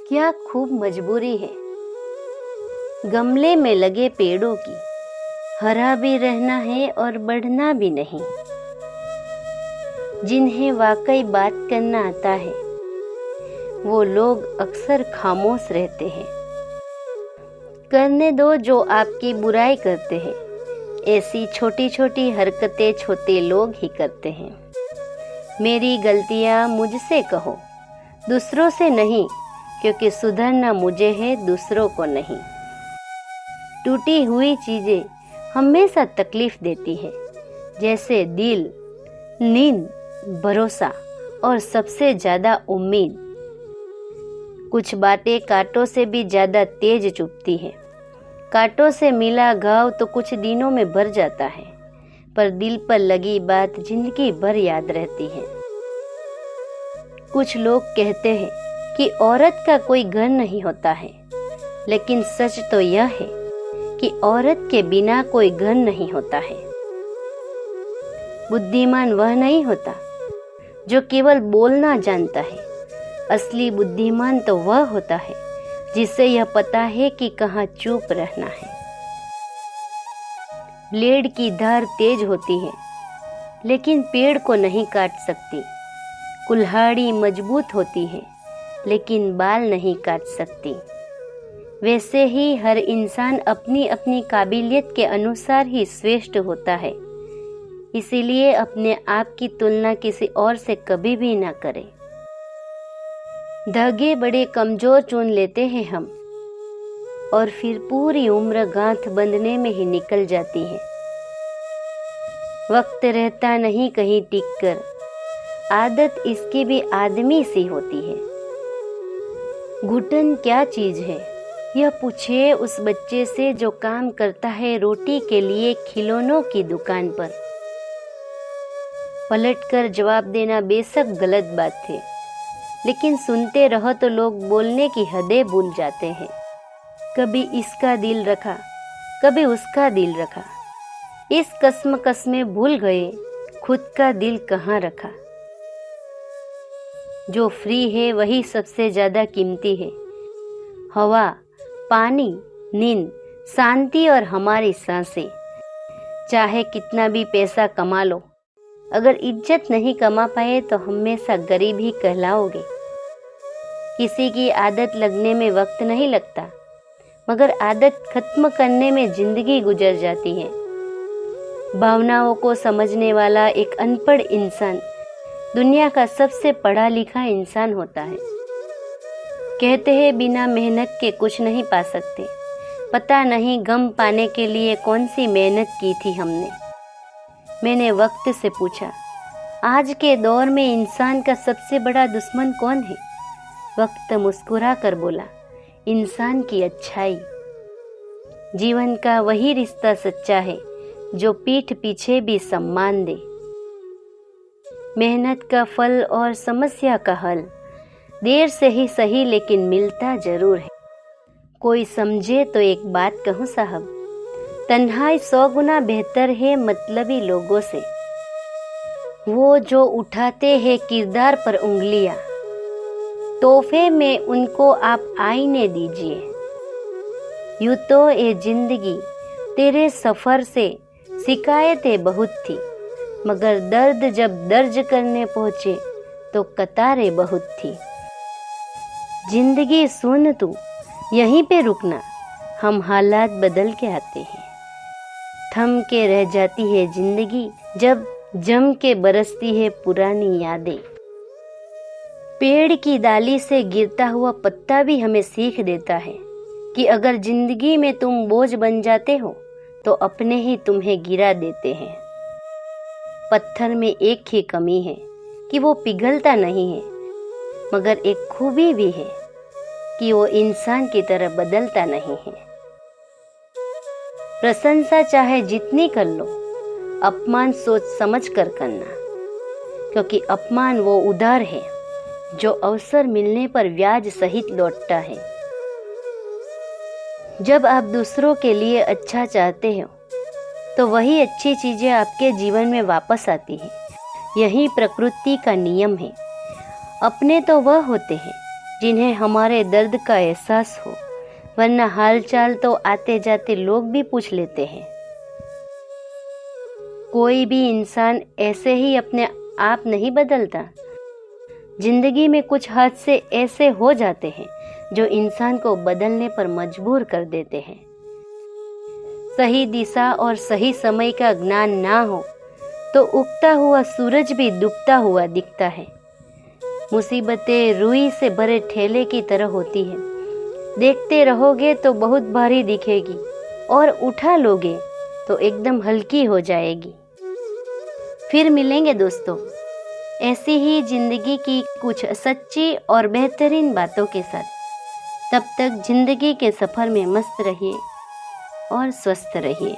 क्या खूब मजबूरी है गमले में लगे पेड़ों की, हरा भी रहना है और बढ़ना भी नहीं। जिन्हें वाकई बात करना आता है वो लोग अक्सर खामोश रहते हैं। करने दो जो आपकी बुराई करते हैं, ऐसी छोटी छोटी हरकतें छोटे लोग ही करते हैं। मेरी गलतियां मुझसे कहो, दूसरों से नहीं, क्योंकि सुधरना मुझे है, दूसरों को नहीं। टूटी हुई चीजें हमेशा तकलीफ देती है, जैसे दिल, नींद, भरोसा और सबसे ज्यादा उम्मीद। कुछ बातें कांटों से भी ज्यादा तेज चुभती है। कांटों से मिला घाव तो कुछ दिनों में भर जाता है, पर दिल पर लगी बात जिंदगी भर याद रहती है। कुछ लोग कहते हैं कि औरत का कोई घर नहीं होता है, लेकिन सच तो यह है कि औरत के बिना कोई घर नहीं होता है। बुद्धिमान वह नहीं होता जो केवल बोलना जानता है। असली बुद्धिमान तो वह होता है जिसे यह पता है कि कहाँ चुप रहना है। ब्लेड की धार तेज होती है, लेकिन पेड़ को नहीं काट सकती। कुल्हाड़ी मजबूत होती है, लेकिन बाल नहीं काट सकती। वैसे ही हर इंसान अपनी अपनी काबिलियत के अनुसार ही श्रेष्ठ होता है। इसीलिए अपने आप की तुलना किसी और से कभी भी ना करें। धागे बड़े कमजोर चुन लेते हैं हम, और फिर पूरी उम्र गांठ बंधने में ही निकल जाती है। वक्त रहता नहीं कहीं टिक कर, आदत इसकी भी आदमी सी होती है। घुटन क्या चीज है, यह पूछिए उस बच्चे से जो काम करता है रोटी के लिए खिलौनों की दुकान पर। पलटकर जवाब देना बेशक गलत बात है, लेकिन सुनते रहो तो लोग बोलने की हदें भूल जाते हैं। कभी इसका दिल रखा, कभी उसका दिल रखा। इस कसमकस में भूल गए खुद का दिल कहाँ रखा। जो फ्री है वही सबसे ज्यादा कीमती है। हवा, पानी, नींद, शांति और हमारी सांसें। चाहे कितना भी पैसा कमा लो, अगर इज्जत नहीं कमा पाए तो हमेशा गरीब ही कहलाओगे। किसी की आदत लगने में वक्त नहीं लगता, मगर आदत खत्म करने में जिंदगी गुजर जाती है। भावनाओं को समझने वाला एक अनपढ़ इंसान दुनिया का सबसे पढ़ा लिखा इंसान होता है। कहते हैं बिना मेहनत के कुछ नहीं पा सकते। पता नहीं गम पाने के लिए कौन सी मेहनत की थी हमने। मैंने वक्त से पूछा, आज के दौर में इंसान का सबसे बड़ा दुश्मन कौन है? वक्त मुस्कुरा कर बोला, इंसान की अच्छाई। जीवन का वही रिश्ता सच्चा है जो पीठ पीछे भी सम्मान दे। मेहनत का फल और समस्या का हल देर से ही सही, लेकिन मिलता जरूर है। कोई समझे तो एक बात कहूँ साहब, तन्हाई 100 गुना बेहतर है मतलबी लोगों से। वो जो उठाते हैं किरदार पर उंगलियां, तोहफे में उनको आप आईने दीजिए। यूं तो ये जिंदगी तेरे सफर से शिकायतें बहुत थी, मगर दर्द जब दर्ज करने पहुंचे तो कतारें बहुत थी। जिंदगी सुन तू, यहीं पे रुकना, हम हालात बदल के आते हैं। थम के रह जाती है जिंदगी जब जम के बरसती है पुरानी यादें। पेड़ की डाली से गिरता हुआ पत्ता भी हमें सीख देता है कि अगर जिंदगी में तुम बोझ बन जाते हो तो अपने ही तुम्हें गिरा देते हैं। पत्थर में एक ही कमी है कि वो पिघलता नहीं है, मगर एक खूबी भी है कि वो इंसान की तरह बदलता नहीं है। प्रशंसा चाहे जितनी कर लो, अपमान सोच समझ कर करना, क्योंकि अपमान वो उधार है जो अवसर मिलने पर ब्याज सहित लौटता है। जब आप दूसरों के लिए अच्छा चाहते हो तो वही अच्छी चीजें आपके जीवन में वापस आती हैं। यही प्रकृति का नियम है। अपने तो वह होते हैं जिन्हें हमारे दर्द का एहसास हो, वरना हालचाल तो आते जाते लोग भी पूछ लेते हैं। कोई भी इंसान ऐसे ही अपने आप नहीं बदलता। जिंदगी में कुछ हादसे ऐसे हो जाते हैं जो इंसान को बदलने पर मजबूर कर देते हैं। सही दिशा और सही समय का ज्ञान ना हो तो उगता हुआ सूरज भी डूबता हुआ दिखता है। मुसीबतें रुई से भरे ठेले की तरह होती है। देखते रहोगे तो बहुत भारी दिखेगी और उठा लोगे तो एकदम हल्की हो जाएगी। फिर मिलेंगे दोस्तों ऐसी ही जिंदगी की कुछ सच्ची और बेहतरीन बातों के साथ। तब तक जिंदगी के सफ़र में मस्त रहिए और स्वस्थ रहिए।